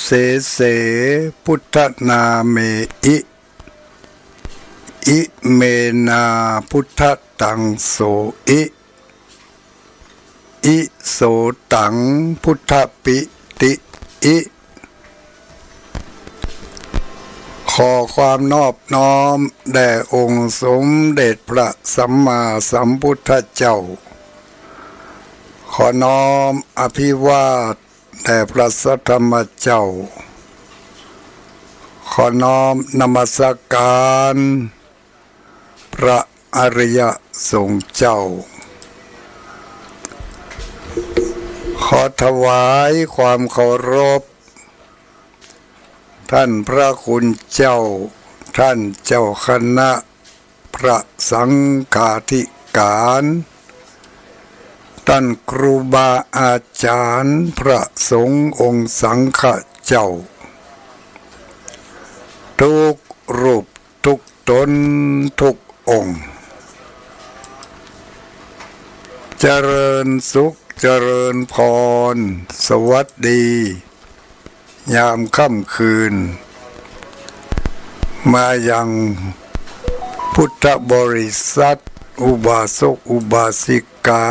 เสเสพุทธนาเมอิเมนาพุทธตังโสอิโสตังพุทธปิติอิขอความนอบน้อมแด่องค์สมเด็จพระสัมมาสัมพุทธเจ้าขอน้อมอภิวาทแด่พระสัทธรรมเจ้าขอน้อมนมัสการพระอริยสงฆ์เจ้าขอถวายความเคารพท่านพระคุณเจ้าท่านเจ้าคณะพระสังฆาธิการท่านครูบาอาจารย์พระสงฆ์องค์สังฆเจ้าทุกรูปทุกตนทุกองค์เจริญสุขเจริญพรสวัสดียามค่ำคืนมายังพุทธบริษัทอุบาสกอุบาสิกา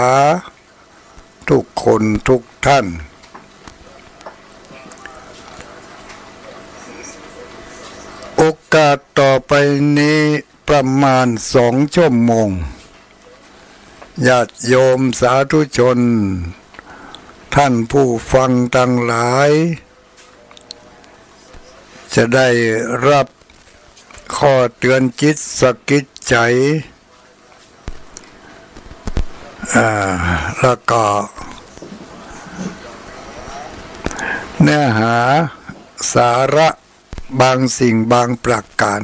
ทุกคนทุกท่านโอกาสต่อไปนี้ประมาณ2 ชั่วโมงญาติโยมสาธุชนท่านผู้ฟังทั้งหลายจะได้รับข้อเตือนจิตสะกิดใจแล้วก็เนื้อหาสาระบางสิ่งบางประการ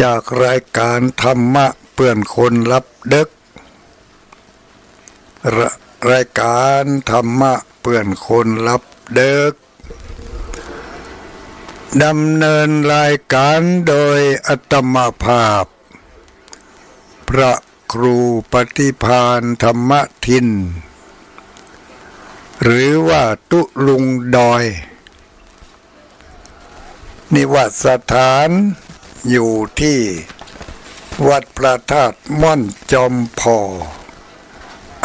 จากรายการธรรมะเปื่อนคนรับดึกรายการธรรมะเปื่อนคนรับดึกดำเนินรายการโดยอัตมภาพพระครูปฏิภาณธรรมทินหรือว่าตุลุงดอยนิวัตสถานอยู่ที่วัดพระธาตุม่อนจอมพอ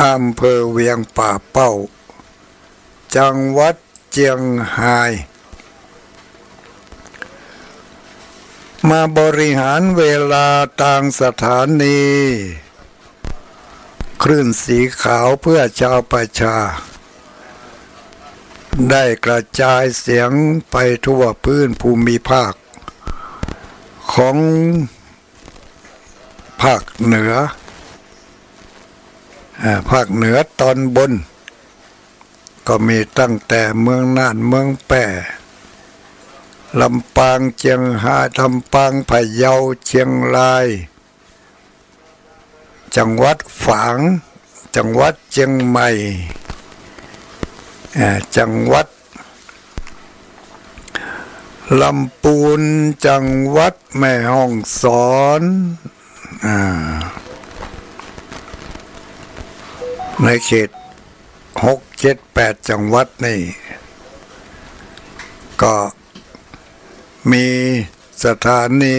อำเภอเวียงป่าเป้าจังหวัดเจียงไฮ้มาบริหารเวลาทางสถานีคลื่นสีขาวเพื่อชาวประชาได้กระจายเสียงไปทั่วพื้นภูมิภาคของภาคเหนือตอนบนก็มีตั้งแต่เมืองน่านเมืองแป่ลำปางเชียงรายลำปางพะเยาเชียงรายจังหวัดฝางจังหวัดเชียงใหม่จังหวัดลำพูนจังหวัดแม่ฮ่องสอนในเขต6 7 8จังหวัดนี่ก็มีสถานี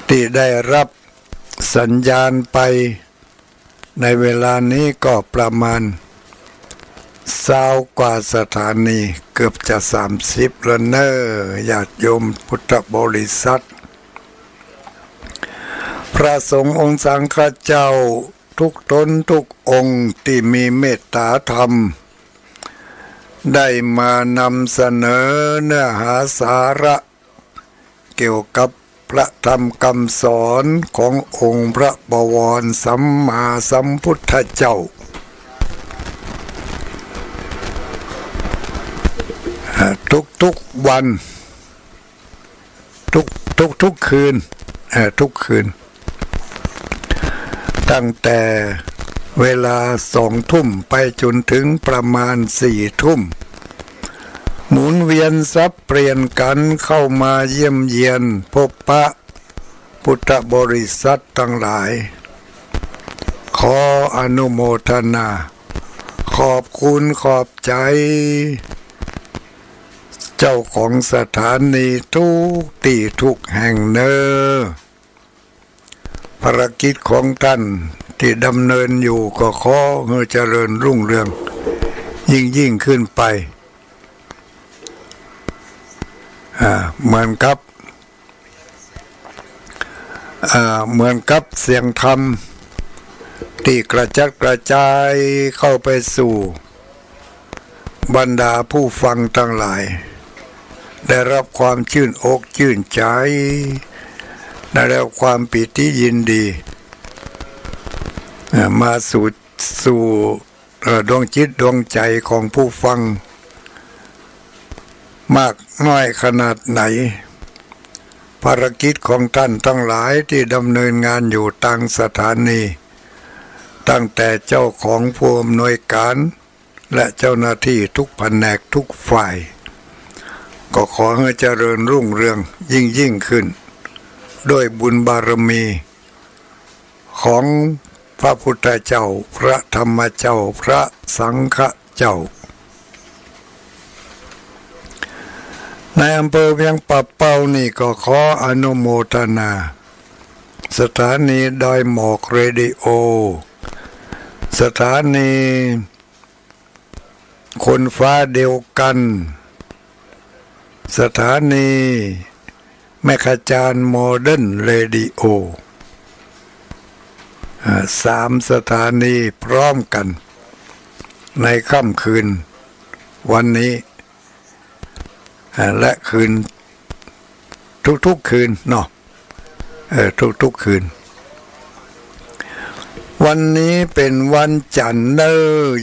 ที่ได้รับสัญญาณไปในเวลานี้ก็ประมาณ20 กว่าสถานีเกือบจะ30แล้วเนอะญาติโยมพุทธบริษัทพระสงฆ์องค์สังฆเจ้าทุกตนทุกองค์ที่มีเมตตาธรรมได้มานำเสนอเนื้อหาสาระเกี่ยวกับพระธรรมคำสอนขององค์พระบวรสัมมาสัมพุทธเจ้าทุกวันทุกคืนทุกคืนตั้งแต่เวลา2 ทุ่มไปจนถึงประมาณ4 ทุ่มหมุนเวียนสับเปลี่ยนกันเข้ามาเยี่ยมเยียนพบปะพุทธบริษัททั้งหลายขออนุโมทนาข ขอบคุณขอบใจเจ้าของสถานีทุกที่ทุกแห่งเนอภารกิจของท่านที่ดำเนินอยู่ก็ขอให้เจริญรุ่งเรืองยิ่งขึ้นไปเหมือนกับเสียงธรรมที่กระจัดกระจายเข้าไปสู่บรรดาผู้ฟังทั้งหลายได้รับความชื่นอกชื่นใจได้รับความปิติยินดีมาสู่ดวงจิตดวงใจของผู้ฟังมากน้อยขนาดไหนภารกิจของท่านทั้งหลายที่ดำเนินงานอยู่ตั้งสถานีตั้งแต่เจ้าของผู้อำนวยการและเจ้าหน้าที่ทุกแผนกทุกฝ่ายก็ขอให้เจริญรุ่งเรืองยิ่งขึ้นด้วยบุญบารมีของพระพุทธเจ้าพระธรรมเจ้าพระสังฆเจ้าในอำเภอเวียงป่าเป้านี่ก็ขออนุโมทนาสถานีดอยหมอกเรดิโอสถานีคนฟ้าเดียวกันสถานีแม่ขจารโมเดิร์นเรดิโอ3 สถานีพร้อมกันในค่ำคืนวันนี้และคืนทุกคืนเนาะทุกคืนวันนี้เป็นวันจันทร์เนอ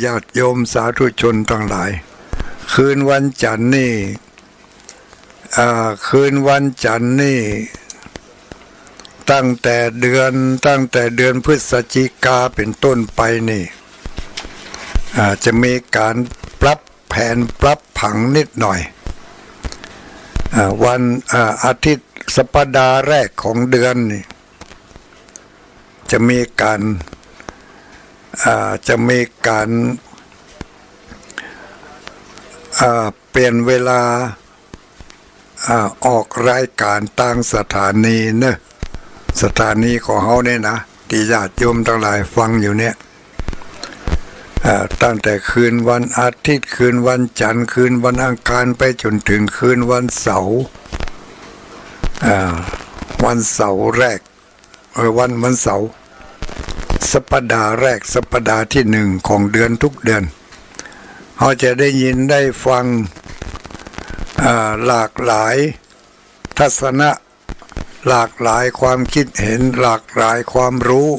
ญาติโยมสาธุชนทั้งหลายคืนวันจันทร์นี่คืนวันจันทร์นี่ตั้งแต่เดือนพฤศจิกาเป็นต้นไปนี่จะมีการปรับแผนปรับผังนิดหน่อยวันอาทิตย์สัปดาห์แรกของเดือนนี่จะมีการเปลี่ยนเวลาออกรายการต่างสถานีเนอะสถานีของเขาเนี่ยนะที่ญาติโยมทั้งหลายฟังอยู่เนี่ยตั้งแต่คืนวันอาทิตย์คืนวันจันทร์คืนวันอังคารไปจนถึงคืนวันเสาร์วันเสาร์แรกวันเสาร์สัปดาห์แรกสัปดาห์ที่1ของเดือนทุกเดือนเขาจะได้ยินได้ฟังหลากหลายทัศนะหลากหลายความคิดเห็นหลากหลายความรู้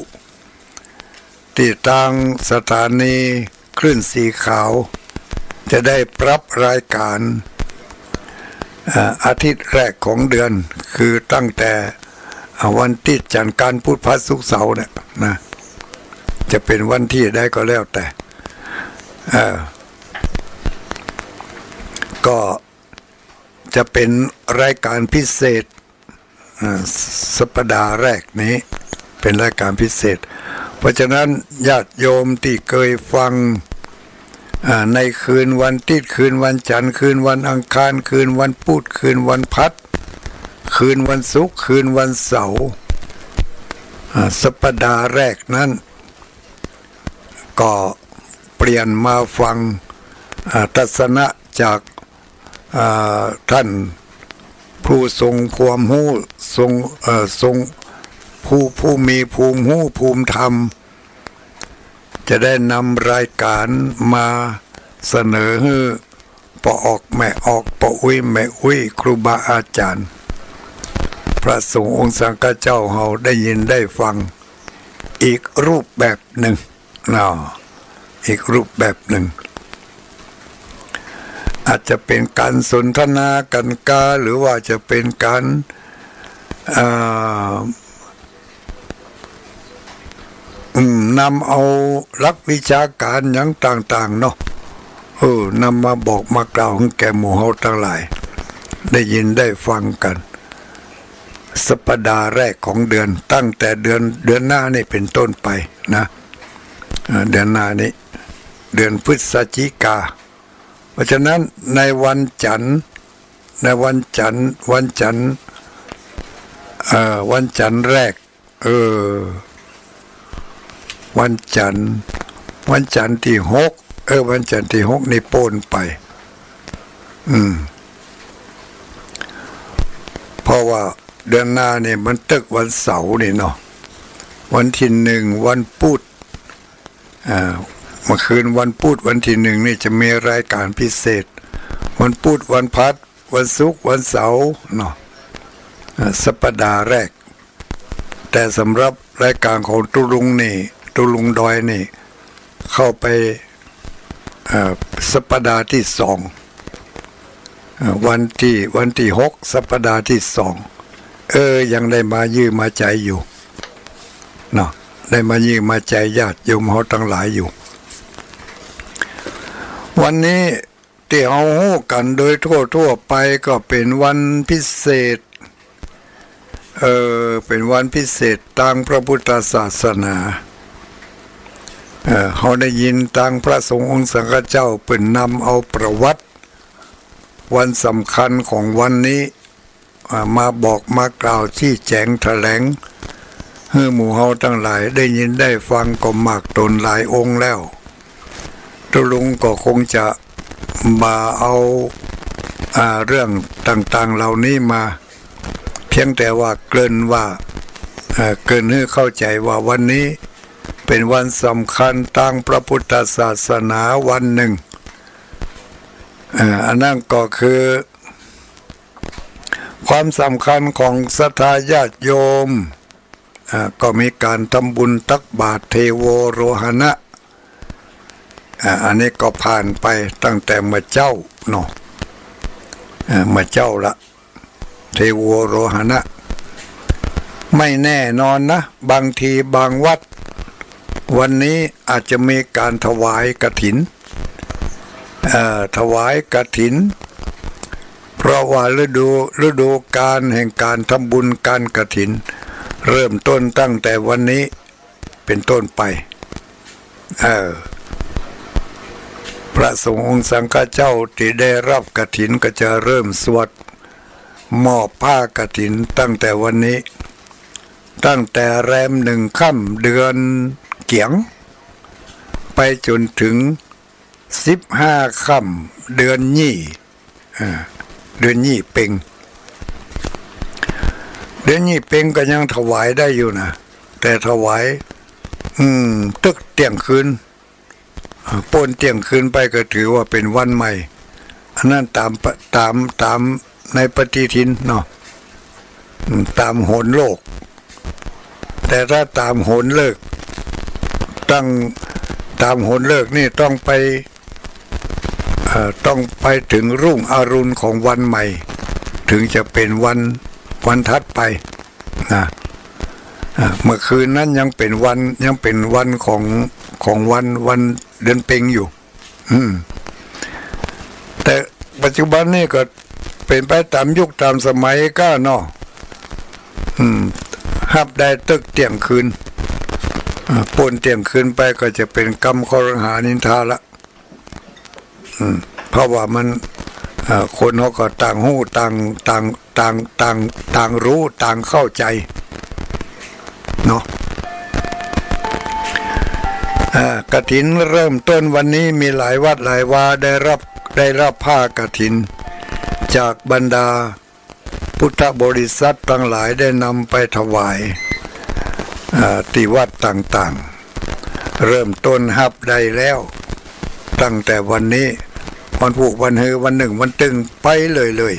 ที่ทางสถานีคลื่นสีขาวจะได้ปรับรายการอาทิตย์แรกของเดือนคือตั้งแต่วันที่จันทร์การพุธพฤหัสศุกร์เสาร์เนี่ยนะจะเป็นวันที่ได้ก็แล้วแต่ก็จะเป็นรายการพิเศษสัปดาห์แรกนี้เป็นรายการพิเศษเพราะฉะนั้นญาติโยมที่เคยฟังในคืนวันอาทิตย์คืนวันจันทร์คืนวันอังคารคืนวันพุธคืนวันพฤหัสคืนวันศุกร์คืนวันเสาร์สัปดาห์แรกนั้นก็เปลี่ยนมาฟังทัศนะจากท่านผู้ทรงความรู้ทรงผู้มีภูมิรู้ภูมิธรรมจะได้นำรายการมาเสนอให้ปออกแม่ออกปออุ้ยแม่อุ้ยครูบาอาจารย์พระสงฆ์องค์สังฆเจ้าเฮาได้ยินได้ฟังอีกรูปแบบหนึ่งอีกรูปแบบหนึ่งอาจจะเป็นการสนทนากันหรือว่าจะเป็นการนำเอาหลักวิชาการอย่างต่างๆเนาะนำมาบอกมากล่าวให้แก่หมู่เฮาทั้งหลายได้ยินได้ฟังกันสัปดาห์แรกของเดือนตั้งแต่เดือนหน้านี่เป็นต้นไปนะเดือนหน้านี้ เดือนพฤศจิกาเพราะฉะนั้นในวันจันทร์วันจันทร์แรกวันจันทร์ที่6วันจันทร์ที่6นี่โปนไปเพราะว่าเดือนหน้าเนี่ยมันตึกวันเสาร์นี่เนาะวันที่1วันพุธเมื่อคืนวันพุธวันที่1นี่จะมีรายการพิเศษวันพุธวันพฤหัสวันศุกร์วันเสาร์เนาะสัปดาห์แรกแต่สำหรับรายการของตุลุงดอยนี่เข้าไปสัปดาห์ที่2วันที่6สัปดาห์ที่2ยังได้มายื้อมาใจอยู่เนาะได้มายื้อมาใจญาติโยมเฮาทั้งหลายอยู่วันนี้ที่เอาฮู้กันโดยทั่วไปก็เป็นวันพิเศษเป็นวันพิเศษทางพระพุทธศาสนาเขาได้ยินทางพระสงฆ์องค์สังฆเจ้าเปิ่นนำเอาประวัติวันสำคัญของวันนี้มาบอกมากล่าวชี้แจงแถลงให้หมู่เฮาทั้งหลายได้ยินได้ฟังก็มากตนหลายองค์แล้วตุลุงก็คงจะมาเอาเรื่องต่างๆเหล่านี้มาเพียงแต่ว่าเกริ่นให้เข้าใจว่าวันนี้เป็นวันสำคัญทางพระพุทธศาสนาวันหนึ่งอันนั้นก็คือความสำคัญของศรัทธาญาติโยมก็มีการทำบุญตักบาตรเทโวโรหณะอันนี้ก็ผ่านไปตั้งแต่เมื่อเจ้าเนาะเมื่อเจ้าละเทโวโรหณะไม่แน่นอนนะบางทีบางวัดวันนี้อาจจะมีการถวายกฐินเพราะว่าฤดูกาลแห่งการทำบุญการกฐินเริ่มต้นตั้งแต่วันนี้เป็นต้นไปพระสงฆ์องค์สังฆเจ้าที่ได้รับกฐินก็จะเริ่มสวดมอบผ้ากฐินตั้งแต่วันนี้ตั้งแต่แรม1 ค่ำเดือนเกียงไปจนถึง15 ค่ำเดือนยี่เพ็งเดือนยี่เพ็งก็ยังถวายได้อยู่นะแต่ถวายตึกเที่ยงคืนปนเที่ยงคืนไปก็ถือว่าเป็นวันใหม่อันนั้นตามในปฏิทินเนาะตามโหรโลกแต่ถ้าตามโหรเลิกตามโหรเลิกนี่ต้องไปถึงรุ่งอรุณของวันใหม่ถึงจะเป็นวันถัดไปนะเมื่อคืนนั้นยังเป็นวันของวันเดือนเพ็งอยู่แต่ปัจจุบันนี่ก็เป็นไปตามยุคตามสมัยก็เนาะหับได้ตึกเที่ยงคืนปนเที่ยงคืนไปก็จะเป็นกรรมครหานินทาละเพราะว่ามันคนเขาก็ต่างหู้ต่างรู้ต่างเข้าใจเนาะกฐินเริ่มต้นวันนี้มีหลายวัดหลายวาได้รับผ้ากฐินจากบรรดาพุทธบริษัททั้งหลายได้นำไปถวายที่วัดต่างๆเริ่มต้นหับได้แล้วตั้งแต่วันนี้วันพุธวันฮือวันหนึ่งวันตึงไปเลย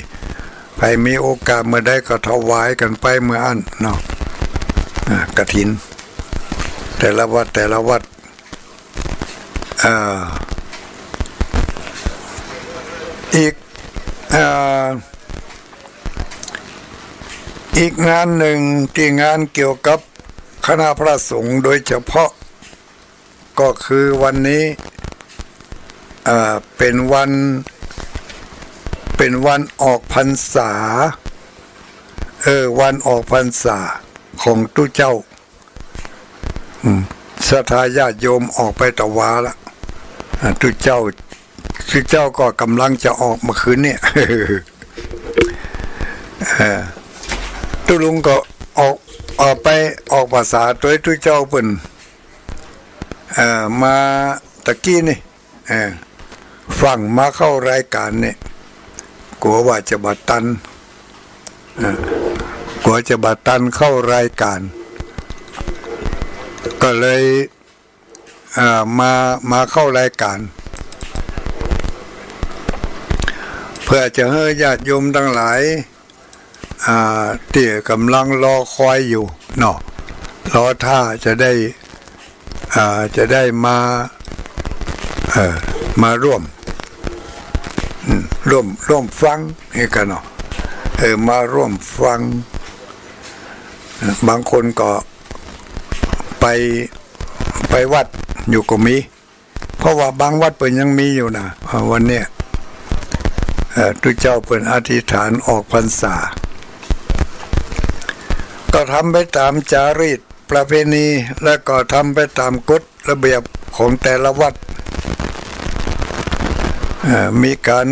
ใครมีโอกาสเมื่อใดก็ถวายกันไปเมื่ออันเนาะกฐินแต่ละวัดอีกงานหนึ่งที่งานเกี่ยวกับคณะพระสงฆ์โดยเฉพาะก็คือวันนี้เป็นวันออกพรรษาวันออกพรรษาของตุเจ้าศรัทธาญาติโยมออกไปตะวาละ ทุกเจ้าก็กำลังจะออกมาคืนเนี่ยตุลุงก็ออกไปออกภาษาตัวทุกเจ้าเป็นมาตะกี้นี่ฟังมาเข้ารายการเนี่ยกลัวว่าจะบัดตันเข้ารายการก็เลยมาเข้ารายการเพื่อจะให้ญาติโยมทั้งหลายที่กำลังรอคอยอยู่เนาะรอท่าจะได้มาร่วมฟังนี่กันเนาะมาร่วมฟังบางคนก็ไปวัดอยู่ก็มีเพราะว่าบางวัดเปิดยังมีอยู่นะวันเนี้ยทุกเจ้าเปิดอธิษฐานออกพรรษาก็ทำไปตามจารีตประเพณีและก็ทำไปตามกฎระเบียบของแต่ละวัดมีการ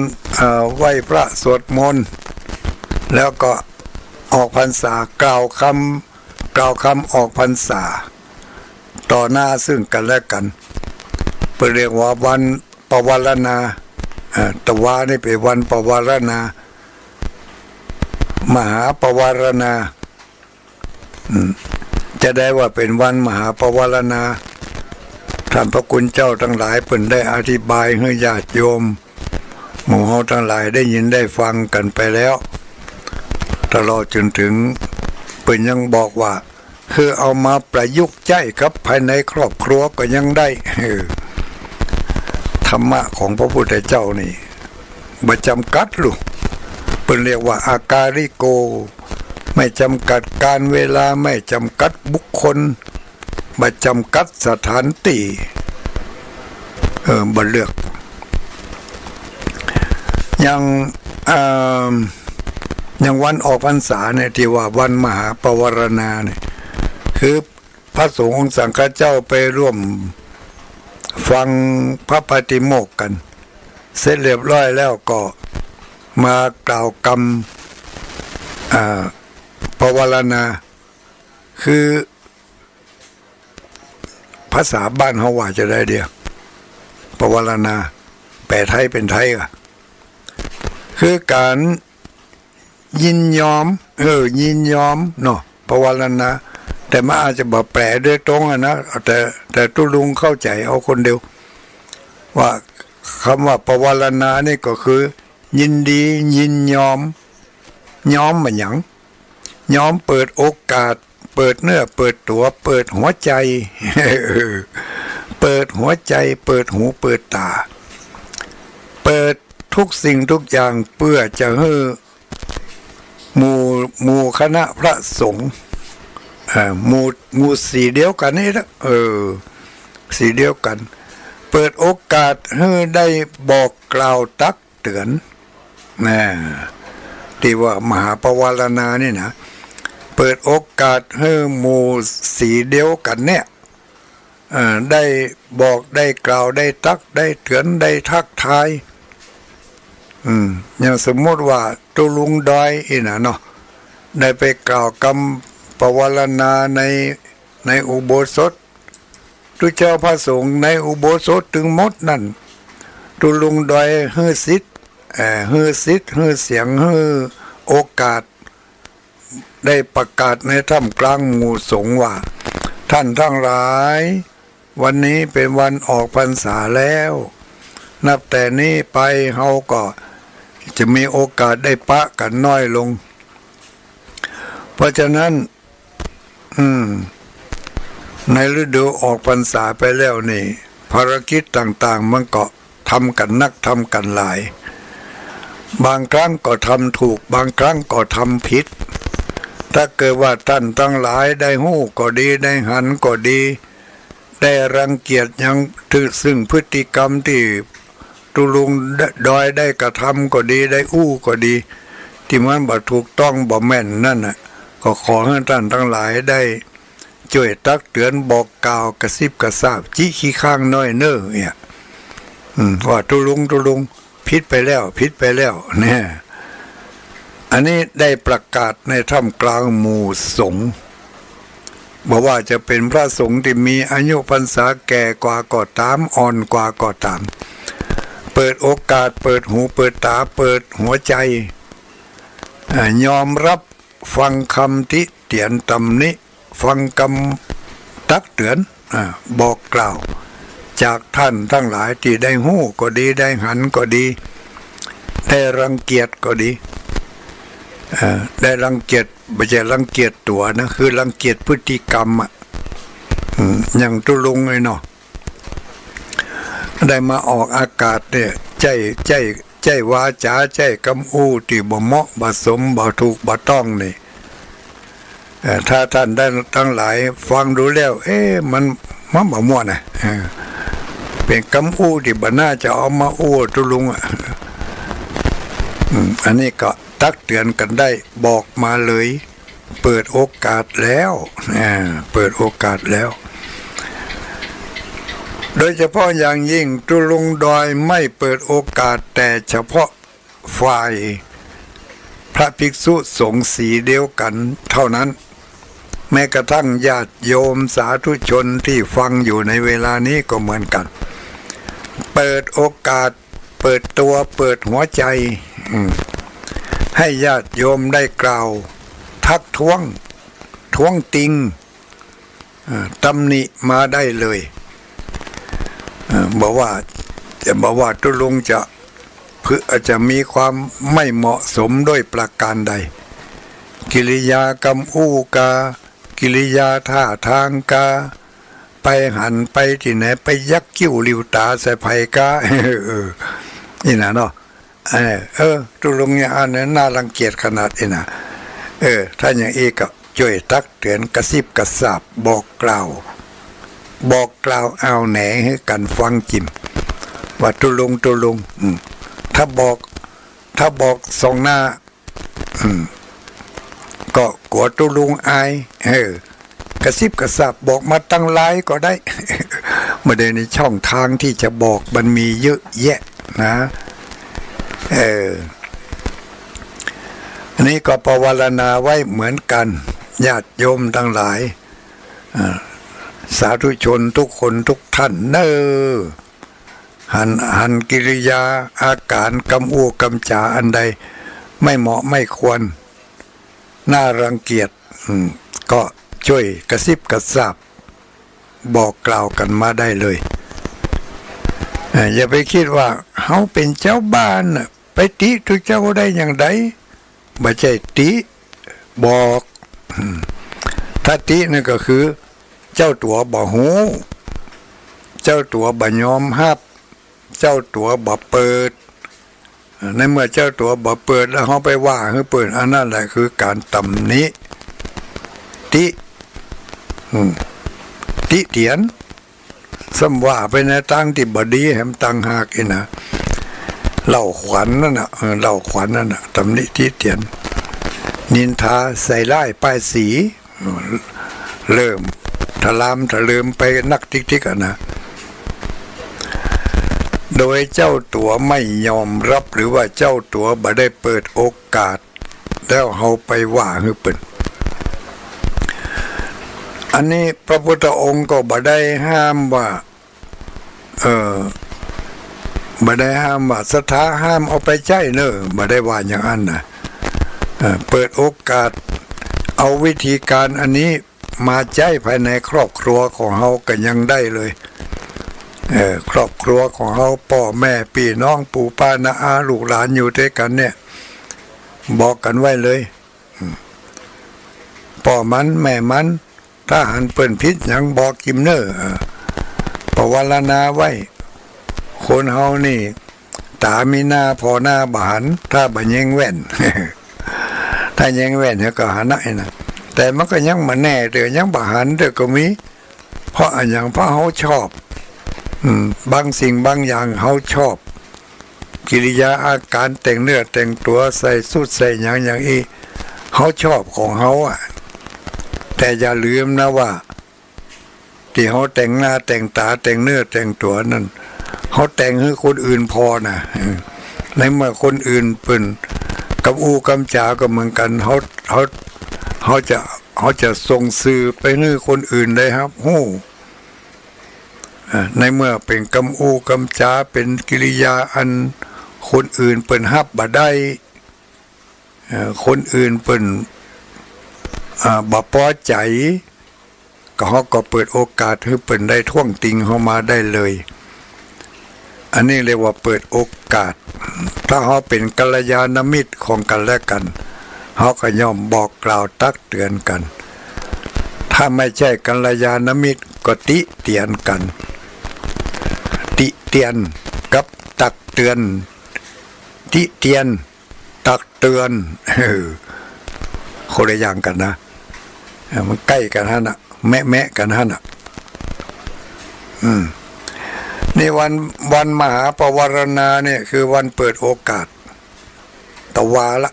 ไหว้พระสวดมนต์แล้วก็ออกพรรษากล่าวคำออกพรรษาต่อหน้าซึ่งกันและกันเรียกว่าวันปวารณาตวานี่เป็นวันปวารณามหาปวารณาจะได้ว่าเป็นวันมหาปวารณาท่านพระคุณเจ้าทั้งหลายเพิ่นได้อธิบายให้ญาติโยมหมู่เฮาทั้งหลายได้ยินได้ฟังกันไปแล้วตลอดจนถึงเพิ่นยังบอกว่าคือเอามาประยุกต์ใช้กับภายในครอบครัวก็ยังได้ธรรมะของพระพุทธเจ้านี่บ่จำกัดลูกเพิ่นเรียกว่าอาการิโกไม่จำกัดการเวลาไม่จำกัดบุคคลบ่จำกัดสถานที่บ่เลือกอย่างวันออกพรรษาเนี่ยที่ว่าวันมหาปวารณาเนี่ยคือพระสงฆ์องค์สังฆเจ้าไปร่วมฟังพระปาฏิโมกข์กันเสร็จเรียบร้อยแล้วก็มากล่าวกรรมปวารณาคือภาษาบ้านเฮาว่าจะได้เดียวปวารณาแปลไทยเป็นไทยอ่ะคือการยินยอมเนาะปวารณาแต่มันอาจจะบ่แปลโดยตรงนะแต่ตุลุงเข้าใจเอาคนเดียวว่าคำว่าปวารณานี่ก็คือยินดียินยอมมันหยังยอมเปิดโอกาสเปิดเนื้อเปิดตัวเปิดหัวใจเปิดหัวใจเปิดหูเปิดตาเปิดทุกสิ่งทุกอย่างเพื่อจะให้หมู่คณะพระสงฆ์หมู่สีเดียวกันนี่นะสีเดียวกันเปิดโอกาสให้ได้บอกกล่าวตักเตือนที่ว่ามหาปวารณานี่นะเปิดโอกาสให้หมู่สีเดียวกันเนี่ยได้บอกได้กล่าวได้ตักได้เตือนได้ทักทายอย่างสมมติว่าตุลุงดอยอีน่ะเนาะได้ไปกล่าวกรรมปวารณาในอุโบสถทุกเจ้าพระสงฆ์ในอุโบสถถึงหมดนั่นตุลุงดอยฮื้อสิทธิ์ฮื้อเสียงฮื้อโอกาสได้ประกาศในท่ามกลางหมู่สงฆ์ว่าท่านทั้งหลายวันนี้เป็นวันออกพรรษาแล้วนับแต่นี้ไปเฮาก็จะมีโอกาสได้ปะกันน้อยลงเพราะฉะนั้นในฤดูออกพรรษาไปแล้วนี่ภารกิจต่างๆมันก็ทำกันนักทำกันหลายบางครั้งก็ทำถูกบางครั้งก็ทำผิดถ้าเกิดว่าท่านทั้งหลายได้หู้ก็ดีได้หันก็ดีได้รังเกียจยังถือซึ่งพฤติกรรมที่ตุลุงดอยได้กระทำก็ดีได้ก็ดีที่มันบ่ถูกต้องบ่แม่นนั่นน่ะก็ขอให้ท่านทั้งหลายได้ช่วยตักเตือนบอกกล่าวกระซิบกระซาบจี้ขี้ข้างน้อยเน้อเนี่ย ว่าตุลุงพิษไปแล้วเนี่ยอันนี้ได้ประกาศในท่ามกลางหมู่สงฆ์บอกว่าจะเป็นพระสงฆ์ที่มีอายุพรรษาแก่กว่าก็ตามอ่อนกว่าก็ตามเปิดโอกาสเปิดหูเปิดตาเปิดหัวใจยอมรับฟังคำติเตียนตำหนิฟังคำตักเตือนบอกกล่าวจากท่านทั้งหลายที่ได้หู้ก็ดีได้หันก็ดีได้รังเกียจก็ดีได้รังเกียจไม่ใช่รังเกียจตัวนะคือรังเกียจพฤติกรรมอย่างตุลุงเลยเนาะได้มาออกอากาศเนี่ยใจวาจาใจกำอู้ที่บ่เหมาะบ่สมบ่ถูกบ่ต้องนี่ถ้าท่านได้ทั้งหลายฟังดูแล้วมันบ่ม่วนนะเป็นกำอู้ที่บ่น่าจะเอามาอู้ตุลุงอันนี้ก็ตักเตือนกันได้บอกมาเลยเปิดโอกาสแล้วเปิดโอกาสแล้วโดยเฉพาะอย่างยิ่งตุลุงดอยไม่เปิดโอกาสแต่เฉพาะฝ่ายพระภิกษุสงฆ์สีเดียวกันเท่านั้นแม้กระทั่งญาติโยมสาธุชนที่ฟังอยู่ในเวลานี้ก็เหมือนกันเปิดโอกาสเปิดตัวเปิดหัวใจให้ญาติโยมได้กล่าวทักท้วงติงตำหนิมาได้เลยบอกว่าตุลุงจะมีความไม่เหมาะสมด้วยประการใดกิริยากรรมอู้กากิริยาท่าทางกาไปหันไปที่ไหนไปยักกิ้วลิวตาใส่ไผ่กานี่นะเนาะตุลุงเนี่ยอันนั้นน่ารังเกียจขนาดนี้นะถ้าอย่างอีกก็ช่วยตักเตือนกระซิบกระซาบบอกกล่าวเอาแหนให้กันฟังจิมว่าตุลุงถ้าบอกส่งหน้าก็กลัวตุลุงอายกระซิบกระซาบบอกมาตั้งไลน์ก็ได้มาเดินในช่องทางที่จะบอกมันมีเยอะแยะนะอันนี้ก็ภาวนาไว้เหมือนกันญาติโยมทั้งหลายสาธุชนทุกคนทุกท่านหันกิริยาอาการกำอู้กำจาอันใดไม่เหมาะไม่ควรน่ารังเกียจก็ช่วยกระซิบกระซาบบอกกล่าวกันมาได้เลยอย่าไปคิดว่าเขาเป็นเจ้าบ้านไปติทุกเจ้าได้อย่างไรไม่ใช่ติบอกถ้าตินั่นก็คือเจ้าตัวบ่หูเจ้าตัวบ่ยอมรับเจ้าตัวบ่เปิดในเมื่อเจ้าตัวบ่เปิดแล้วเขาไปว่าให้เปิดอันนั้นแหละคือการตำหนิติเตียนซ้ำว่าไปในตั้งที่บดีแหมตั้งหากนะเล่าขวัญนั่นน่ะเล่าขวัญนั่นน่ะตำหนิติเตียนนินทาใส่ร้ายป้ายสีเริ่มถลามถลืมไปนักทิกนะโดยเจ้าตัวไม่ยอมรับหรือว่าเจ้าตัวบ่ได้เปิดโอกาสแล้วเขาไปว่าให้เปิดอันนี้พระพุทธองค์ก็บ่ได้ห้ามว่าบ่ได้ห้ามว่าศรัทธาห้ามเอาไปใช้เนอะบ่ได้ว่าอย่างนั้นนะเปิดโอกาสเอาวิธีการอันนี้มาใช้ภายในครอบครัวของเฮาก็ยังได้เลยครอบครัวของเฮาพ่อแม่พี่น้องปู่ป้าน้าอาลูกหลานอยู่ด้วยกันเนี่ยบอกกันไว้เลยพ่อมันแม่มันถ้าหันเปิ้นพิษยังบอกกิมเนอร์ภาวนาไว้คนเฮานี่ตามีหน้าพอหน้าบานถ้าบ่แยงแว่น ถ้าแยงแว่นก็หาได้นะแต่มันก็ยังมาแน่เด้อยังบ่หันเด้อก็มีเพราะอันอย่างเพราะเฮาชอบบางสิ่งบางอย่างเฮาชอบกิริยาอาการแต่งเนื้อแต่งตัวใส่สุดใส่อย่างอีเฮาชอบของเฮาแต่อย่าลืมนะว่าที่เฮาแต่งหน้าแต่งตาแต่งเนื้อแต่งตัวนั่น เขาแต่งให้คนอื่นพอนะในเมื่อคนอื่นเป็นกับอูกำจาก็เหมือนกันเขาจะส่งสื่อไปให้คนอื่นได้ครับในเมื่อเป็นกำอูกำจาเป็นกิริยาอันคนอื่นเป็นฮับบ่ได้คนอื่นเป็นบ่พอใจเขาก็เปิดโอกาสให้เป็นได้ท่วงติงเข้ามาได้เลยอันนี้เรียกว่าเปิดโอกาสถ้าเขาเป็นกัลยาณมิตรของกันและกันเขาก็ย่อมบอกกล่าวตักเตือนกันถ้าไม่ใช่กัลยาณมิตรก็ติเตียนกันติเตียนกับตักเตือนติเตียนตักเตือนคนละอย่างกันนะมันใกล้กันฮะนะแม่กันฮะนะนี่วันมหาปวารณาเนี่ยคือวันเปิดโอกาสตะวาละ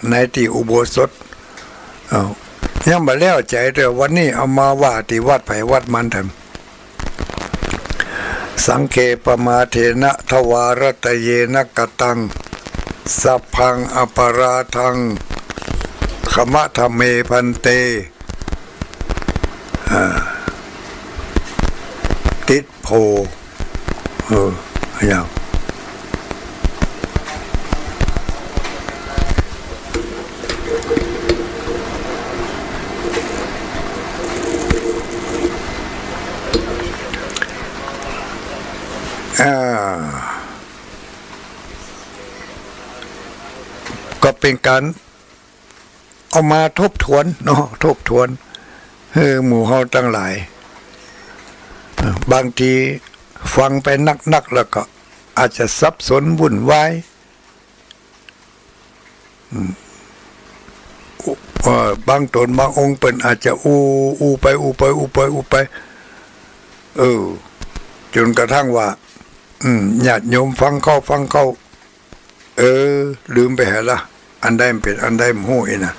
ในที่อุโบสถยังมาแล้วใจเถอะวันนี้เอามาว่าที่วัดไผ่วัดมันทำสังเคปมาเทนะทวารตเยนะกตังสัพพังอปราทังขมะธรรมเมพันเตติดโพอย่างก็เป็นการเอามาทบทวนเนาะทบทวนหมู่เฮาตั้งหลายบางทีฟังไปนักแล้วก็อาจจะสับสนวุ่นวายบางตนบางองค์เป็นอาจจะอูไปจนกระทั่งว่าญาติโยมฟังเข้าลืมไปหาละอันใดมันเป็นอันใดมันหู้นะ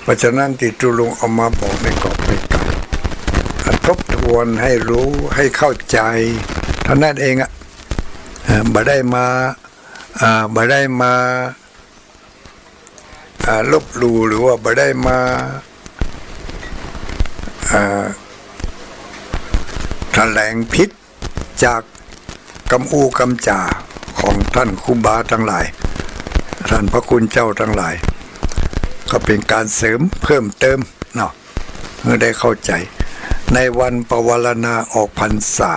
เพราะฉะนั้นที่จุลงเอามาบอกในกรอบในกาทบทวนให้รู้ให้เข้าใจเท่านั้นเองบ่ได้มาลบหลู่หรือว่าบ่ได้มาแถลงพิษจากกำอูกำจ่าของท่านครูบาทั้งหลายท่านพระคุณเจ้าทั้งหลายก็เป็นการเสริมเพิ่มเติมเนาะเมื่อได้เข้าใจในวันปวารณาออกพรรษา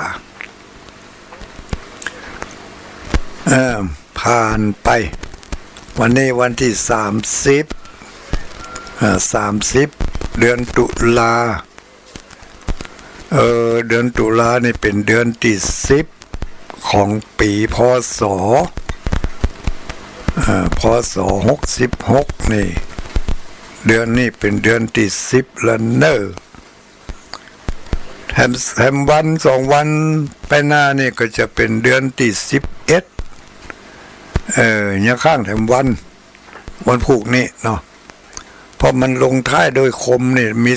ผ่านไปวันนี้วันที่30เดือนตุลาเดือนตุลานี่เป็นเดือนที่10ของปีพศ66นี่เดือนนี้เป็นเดือนที่10แล้วเนอะแถมวัน2วันไปหน้านี่ก็จะเป็นเดือนที่11เนี่ยข้างแถมวันผูกนี่เนาะเพราะมันลงท้ายโดยคมนี่มี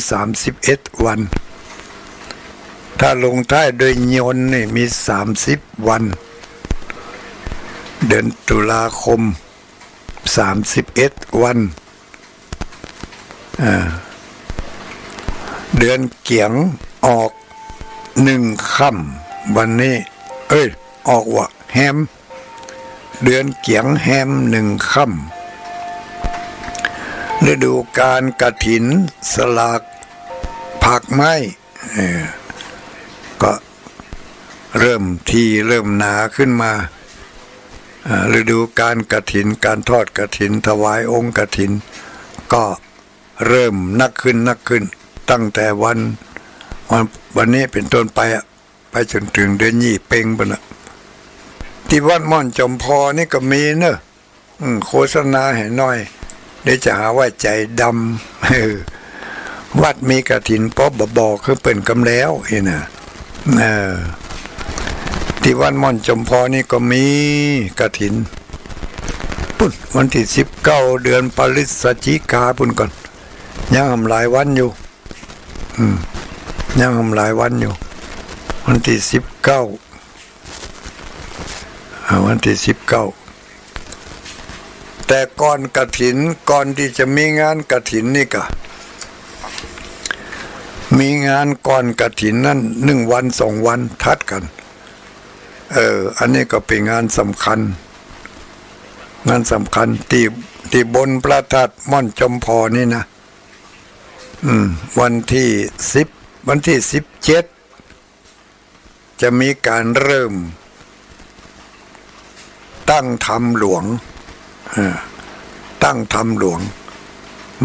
31วันถ้าลงท้ายโดยยนต์นี่มี30วันเดือนตุลาคม31วันเดือนเกียงออก1ค่ำวันนี้ออกว่าแฮมเดือนเกียงแฮม1ค่ำฤดูกาลกฐินสลากผักไม้ก็เริ่มหนาขึ้นมาฤดูกาลกฐินการทอดกฐินถวายองค์กฐินก็เริ่มนักขึ้นตั้งแต่วันนี้เป็นต้นไปจนถึงเดือนยี่เป่งไปละที่วัดม่อนจอมพอนี่ก็มีเนอะโฆษณาให้หน่อยเดี๋ยวจะหาว่าใจดำวัดมีกฐินป๊อบบอกคือเป็นกำแล้วนะที่วัดม่อนจอมพอนี่ก็มีกฐินปุ่นวันที่19เดือนพฤศจิกาปุ่นก่อนยังทำหลายวันอยู่ยังทำหลายวันอยู่วันที่19 วันที่19แต่ก่อนกฐินก่อนที่จะมีงานกฐินนี่ก็มีงานก่อนกฐินนั่น1 วัน 2 วันทัดกันอันนี้ก็เป็นงานสำคัญที่บนพระธาตุม่อนจมพอนี่นะวันที่17จะมีการเริ่มตั้งธรรมหลวง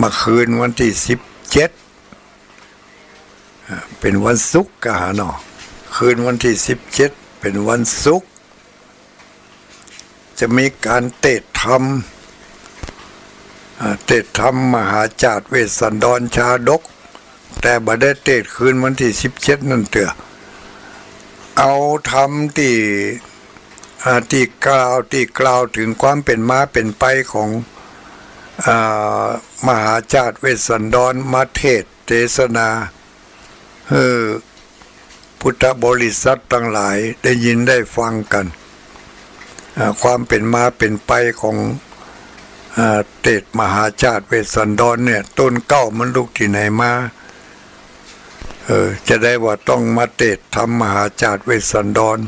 มาคืนวันที่17เป็นวันศุกร์กะหาเนาะคืนวันที่17เป็นวันศุกร์จะมีการเทศธรรมมหาจารย์เวสสันดรชาดกแต่บ่ได้เทศคืนวันที่17นั่นเถอะเอาธรรมที่กล่าวถึงความเป็นมาเป็นไปของมหาจารย์เวสสันดรมาเทศนาพุทธบริษัททั้งหลายได้ยินได้ฟังกันความเป็นมาเป็นไปของเทศมหาจารย์เวสสันดรเนี่ยต้นเก้ามันลูกที่ไหนมาจะได้ว่าต้องมาเทศธรรมมหาจารย์เวสสันดร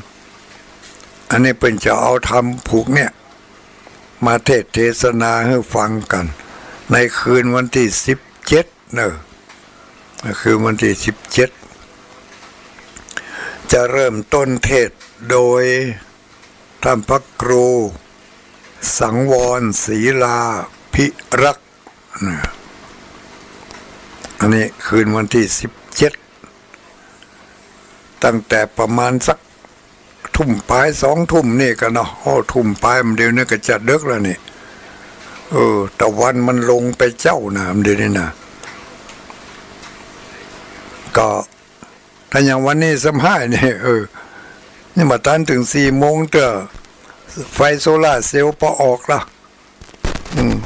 อันนี้เป็นจะเอาธรรมผูกเนี่ยมาเทศนาให้ฟังกันในคืนวันที่17คือวันที่17จะเริ่มต้นเทศโดยท่านพระครูสังวรศรีลาภิรักษ์อันนี้คืนวันที่17ตั้งแต่ประมาณสักทุ่มปลาย2 ทุ่มนี่กันเนาะทุ่มปลายมันเดี๋ยวนี้ก็จะดึกแล้วนี่ตะวันมันลงไปเจ้าน้ำเดี๋ยวนี้นะก็ถ้าอย่างวันนี้สัมภาษณ์นี่นี่มาตันถึง4 โมงเถอะไฟโซล่าเซลล์พอออกละ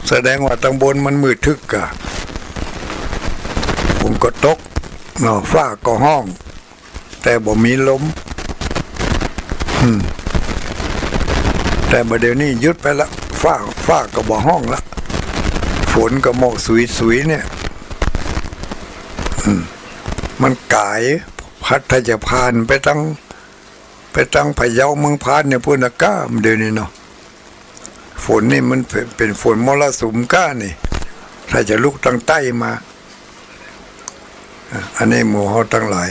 แสดงว่าตั้งบนมันมืดทึกกะผมก็ตกเนาะฟ้าก็ห้องแต่บ่มีลมแต่เดี๋ยวนี้ยุดไปละฟ้าก็บ่ห้องละฝนก็หมอกสุยเนี่ยมันกายพัดถ้าจะผ่านไปตั้งพะเยาเมืองพานเนี่ยพูดนะก้ามเดี๋ยวนี้เนาะฝนนี่มันเป็นฝนมรสุมก้านี่ถ้าจะลุกตั้งใต้มาอันนี้หมู่เฮาทั้งหลาย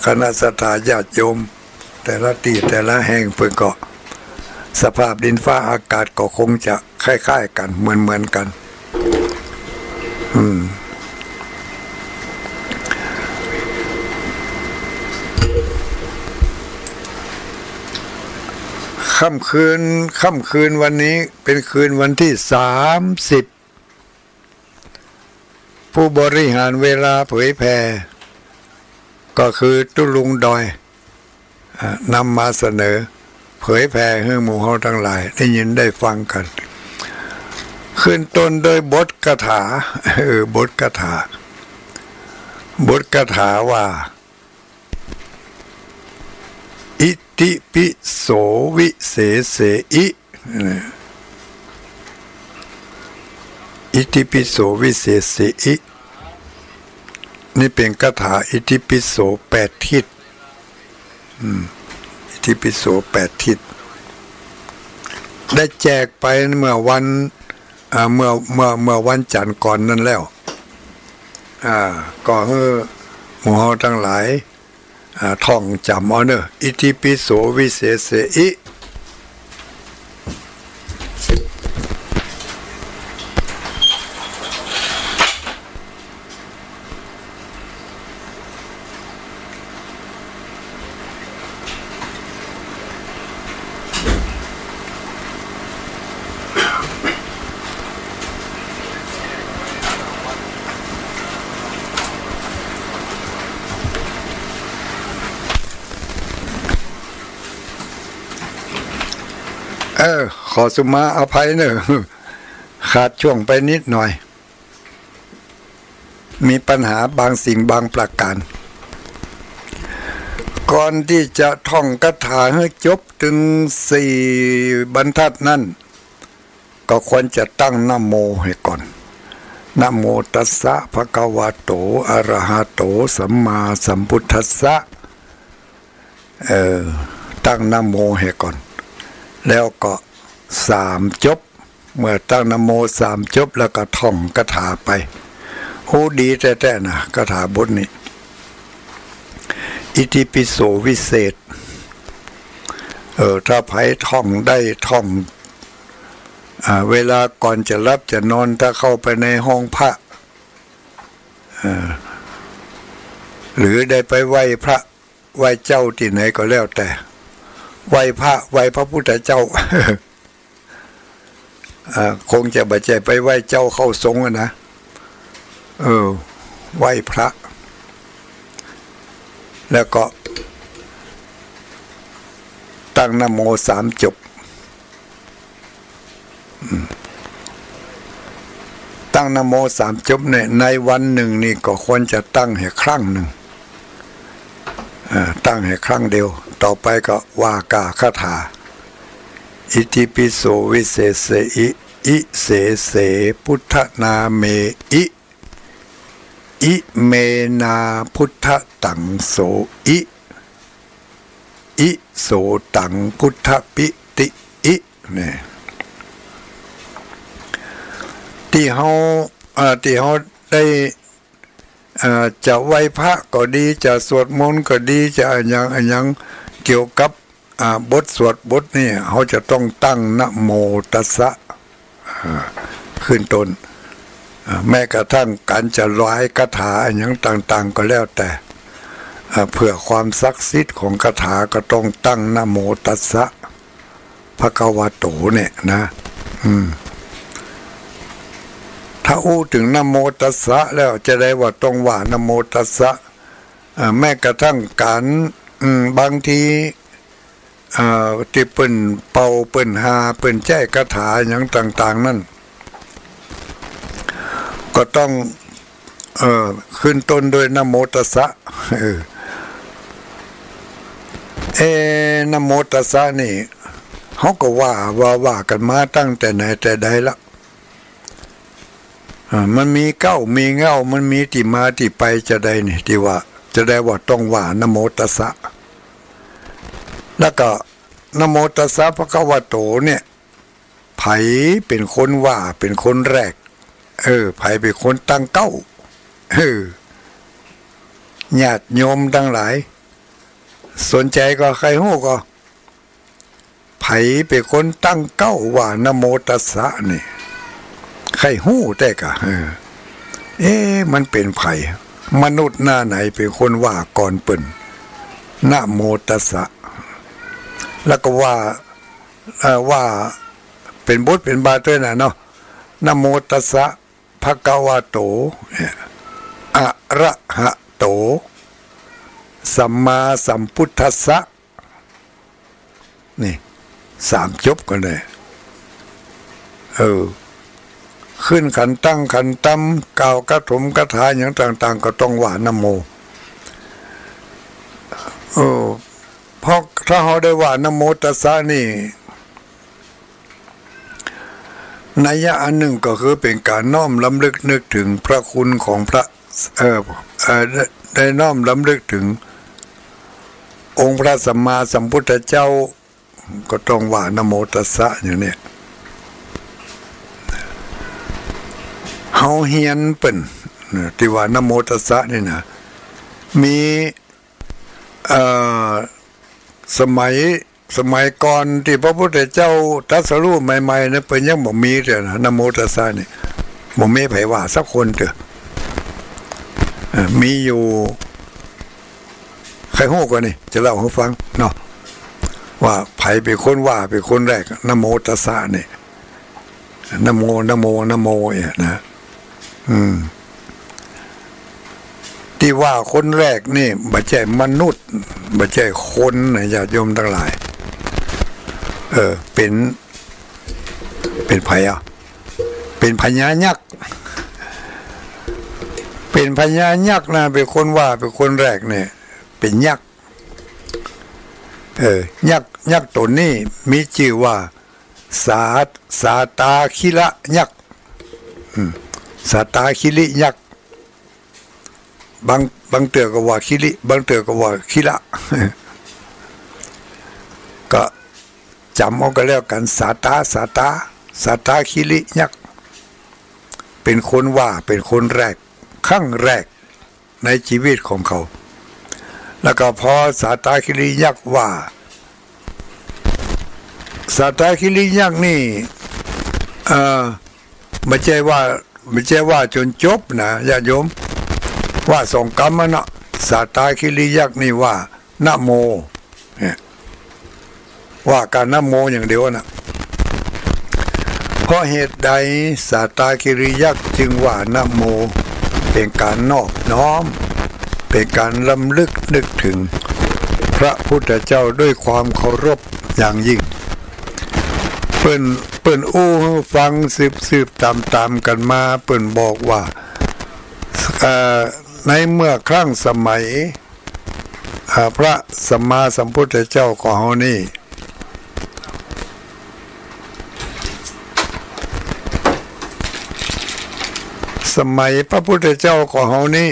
คณะศรัทธาญาติโยมแต่ละที่แต่ละแห่งเพิ่นก็สภาพดินฟ้าอากาศก็คงจะคล้ายๆกันเหมือนกันค่ำคืนวันนี้เป็นคืนวันที่30ผู้บริหารเวลาเผยแผ่ก็คือตุลุงดอยนำมาเสนอเผยแผ่ให้หมู่เฮาทั้งหลายได้ยินได้ฟังกันขึ้นต้นโดยบทคาถาบทคาถาว่าอิติปิโสวิเศษอิอิติปิโสวิเศษอินี่เป็นคาถาอิติปิโส8 ทิศอิติปิโส8 ทิศได้แจกไปเมื่อวันจันทร์ก่อนนั่นแล้วก็ให้หมู่เฮาทั้งหลายท่องจำเอาเนอะอิติปิโสวิเศษอิขอสุมาอภัยเนอะขาดช่วงไปนิดหน่อยมีปัญหาบางสิ่งบางประการ ก่อนที่จะท่องคาถาให้จบถึง4 บรรทัดนั้นก็ควรจะตั้งนะโมให้ก่อนนะโมตัสสะภะคะวะโตอะระหะโตสัมมาสัมพุทธัสสะตั้งนะโมให้ก่อนแล้วก็3 จบเมื่อตั้งนะโม3 จบแล้วก็ท่องคาถาไปโอ้ดีแท้ๆนะคาถาบทนี้อิติปิโสวิเศษถ้าไผท่องได้ท่องเวลาก่อนจะรับจะนอนถ้าเข้าไปในห้องพระหรือได้ไปไหว้พระไหว้เจ้าที่ไหนก็แล้วแต่ไหว้พระไหว้พระพุทธเจ้า คงจะบัดใจไปไหว้เจ้าเข้าทรงนะไหว้พระแล้วก็ตั้งนะโม3 จบตั้งนะโม3 จบเนี่ยในวันหนึ่งนี่ก็ควรจะตั้งให้ครั้งหนึ่งตั้งให้ครั้งเดียวต่อไปก็ว่ากาคาถาอิติปิโสวิเศษเสอิเสเสพุทธนาเมอิเมนาพุทธตังโสอิโสตังพุทธปิติเนี่ยที่เขาได้จะไหว้พระก็ดีจะสวดมนต์ก็ดีจะอย่างเกี่ยวกับบทสวดบทนี่เขาจะต้องตั้งนะโมตัสสะขึ้นต้นแม้กระทั่งการจะร้อยคาถาอย่างต่างๆก็แล้วแต่เพื่อความศักดิ์สิทธิ์ของคาถาก็ต้องตั้งนะโมตัสสะภะคะวะโตเนี่ยนะถ้าอู้ถึงนะโมตัสสะแล้วจะได้ว่าต้องว่านะโมตัสสะแม้กระทั่งการบางทีที่เปิ้นเป่าเปิ้นหาเปิ้นแจ้คาถาอย่างต่างๆนั่นก็ต้องขึ้นต้นโดยนะโมตัสสะนะโมตัสสะนี่เขาก็ว่ากันมาตั้งแต่ไหนแต่ใดละมันมีเก้ามีเงามันมีที่มาที่ไปจะได้นี่ที่ว่าจะได้ว่าต้องว่านะโมตัสสะแล้วก็นะโมตัสสะภะคะวะโตเนี่ยไผเป็นคนว่าเป็นคนแรกไผเป็นคนตั้งเก้าญาติโยมทั้งหลายสนใจก็ใครฮู้ก็ไผเป็นคนตั้งเก้าว่านะโมตัสสะนี่ใครฮู้แต่ก็มันเป็นไผมนุษย์หน้าไหนเป็นคนว่าก่อนเปิ่นนะโมตัสสะแล้วก็ว่าเป็นบทเป็นบาทด้วยนะเนาะนะโมตัสสะภะคะวะโตอะระหะโตสัมมาสัมพุทธัสสะนี่3 จบกันเลยขึ้นขันตั้งขันตั้มกล่าวกระถมกระถาอย่างต่างๆก็ต้องว่านะโมเพราะถ้าเขาได้ว่านะโมตัสสะนี่นัยยะอันหนึ่งก็คือเป็นการน้อมรำลึกนึกถึงพระคุณของพระได้น้อมรำลึกถึงองค์พระสัมมาสัมพุทธเจ้าก็ต้องว่านะโมตัสสะอย่างนี้เฮาเฮียนเปิ่นที่ว่านะโมตัสสะนี่นะมีสมัยก่อนที่พระพุทธเจ้าตรัสรู้ใหม่ๆนะเพิ่นยังบ่มีเด้อนะโมตัสสะนี่บ่มีไผว่าสักคนเด้อมีอยู่ใครฮู้กว่านี่จะเล่าให้ฟังเนาะว่าไผเป็นคนว่าเป็นคนแรกนะโมตัสสะนี่นะโมนะโมนะโมนะที่ว่าคนแรกนี่บ่ใช่มนุษย์บ่ใช่คนนะญาติโยมทั้งหลายเป็นไผเป็นพญายักษ์เป็นพญายักษ์นะเป็นคนว่าเป็นคนแรกเนี่ยเป็นยักษ์ ยักษ์ตัวนี้มีชื่อว่าสาตาคิระยักษ์สาตาคิริยักษ์บางเตือก็ว่าคิริบางเตือก็ว่าคิระก็จำเอาก็แล้วกันสาตาคิริยักษ์เป็นคนว่าเป็นคนแรกครั้งแรกในชีวิตของเขาแล้วก็พอสาตาคิริยักษ์ว่าสาตาคิริยักษ์นี่ไม่ใช่ว่าจนจบนะญาติโยมว่าสองกรรมนะสาตาคิริยักษ์นี่ว่านะโมว่าการนะโมอย่างเดียวนะเพราะเหตุใดสาตาคิริยักษ์จึงว่านะโมเป็นการนอบน้อมเป็นการรำลึกนึกถึงพระพุทธเจ้าด้วยความเคารพอย่างยิ่งเปิ้นอู้ฟังสืบตามกันมาเปิ้นบอกว่าในเมื่อครั้งสมัยพระสัมมาสัมพุทธเจ้าของเรานี่สมัยพระพุทธเจ้าของเรานี่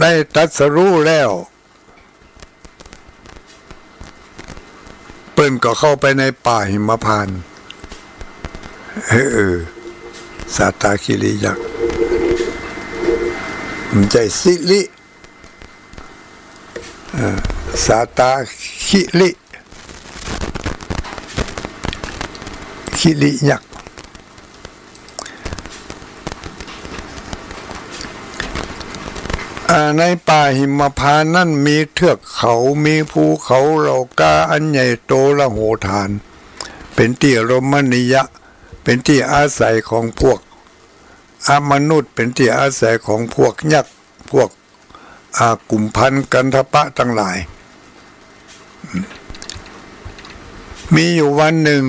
ได้ตรัสรู้แล้วเปิ้นก็เข้าไปในป่าหิมพานต์สาตาคิริยักษ์ใจสิริสาตาคิริยักษ์ในป่าหิมพานต์นั่นมีเทือกเขามีภูเขาเหล่ากาอันใหญ่โตละโหฐานเป็นที่รมณียะเป็นที่อาศัยของพวกมนุษย์เป็นที่อาศัยของพวกยักษ์พวกกลุ่มพันกันทปะทั้งหลายมีอยู่วันหนึ่ง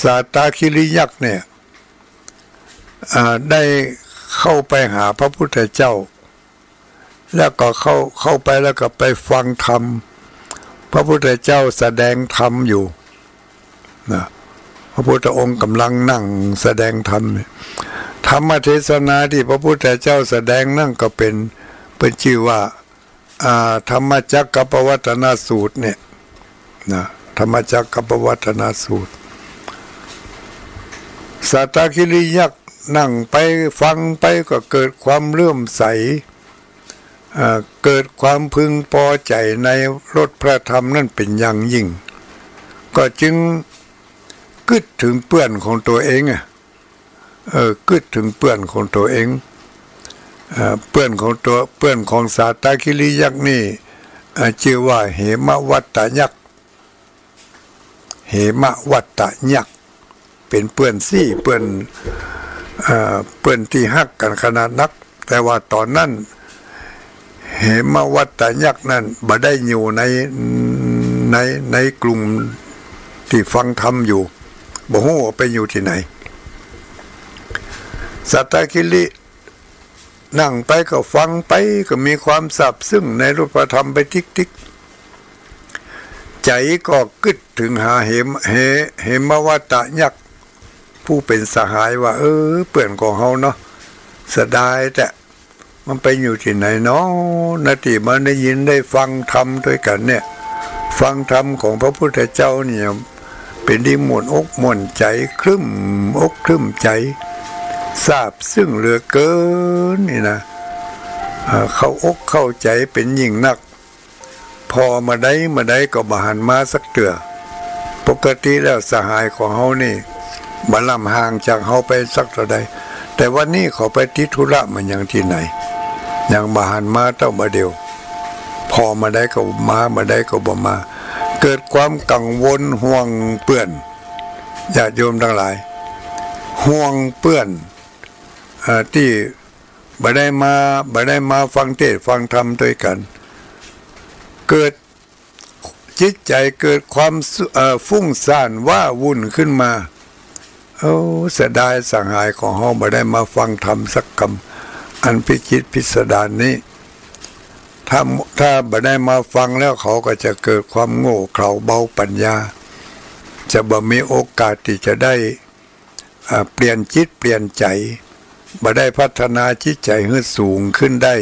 สาตาคิริยักษ์เนี่ยได้เข้าไปหาพระพุทธเจ้าแล้วก็เข้าไปแล้วก็ไปฟังธรรมพระพุทธเจ้าแสดงธรรมอยู่นะพระพุทธองค์กำลังนั่งแสดงธรรมธรรมเทศนาที่พระพุทธเจ้าแสดงนั่นก็เป็นชื่อว่าธรรมจักรกับปวัตนสูตรเนี่ยนะธรรมจักรกับปวัตนสูตรสาตาคิริยักษ์นั่งไปฟังไปก็เกิดความเลื่อมใสเกิดความพึงพอใจในรสพระธรรมนั่นเป็นอย่างยิ่งก็จึงกึดถึงเพื่อนของตัวเองกึดถึงเพื่อนของตัวเองเพื่อนของสาตาคิริยักษ์นี่ชื่อว่าเหมวัตตยักษ์เหมวัตตยักษ์เป็นเพื่อนซี่เพื่อนที่ฮักกันขนาดนักแต่ว่าตอนนั้นเหมวัตตยักษ์นั้นบ่ได้อยู่ในกลุ่มที่ฟังธรรมอยู่บ่ฮู้ว่าไปอยู่ที่ไหนสัตตคิรินั่งไปก็ฟังไปก็มีความซาบซึ้งในรูปธรรมไปทิกใจก็กึดถึงหาเหมวัตตยักษ์ผู้เป็นสหายว่าเพื่อนของเฮาเนาะเสียดายแต่มันไปอยู่ที่ไหนเนาะนาทีมันได้ยินได้ฟังธรรมด้วยกันเนี่ยฟังธรรมของพระพุทธเจ้าเนี่ยเป็นที่ม่วนอกม่วนใจครึ้มอกครึ้มใจทราบซึ่งเหลือเกินนี่นะเข้าอกเข้าใจเป็นยิ่งนักพอมาได้ก็บหันมาสักเตือปกติแล้วสหายของเฮานี่บ่ลำห่างจากเฮาไปสักเท่าใดแต่วันนี้เขาไปติดธุระมันอย่างที่ไหนอย่างบหันมาเท่ามาเดียวพอมาได้ก็มาได้ก็บ่มาเกิดความกังวลห่วงเปื้อนญาติโยมทั้งหลายห่วงเปื้อนที่บ่ได้มาฟังเทศน์ฟังธรรมด้วยกันเกิดจิตใจเกิดความฟุ้งซ่านว่าวุ่นขึ้นมาเสียดายสังหายของเฮาบ่ได้มาฟังธรรมสักคำอันพิจิตรพิสดารนี้ ถ้าบ่ได้มาฟังแล้วเขาก็จะเกิดความโง่เขลาเบาปัญญาจะบ่มีโอกาสที่จะได้เปลี่ยนจิตเปลี่ยนใจบ่ได้พัฒนาจิตใจให้สูงขึ้นได้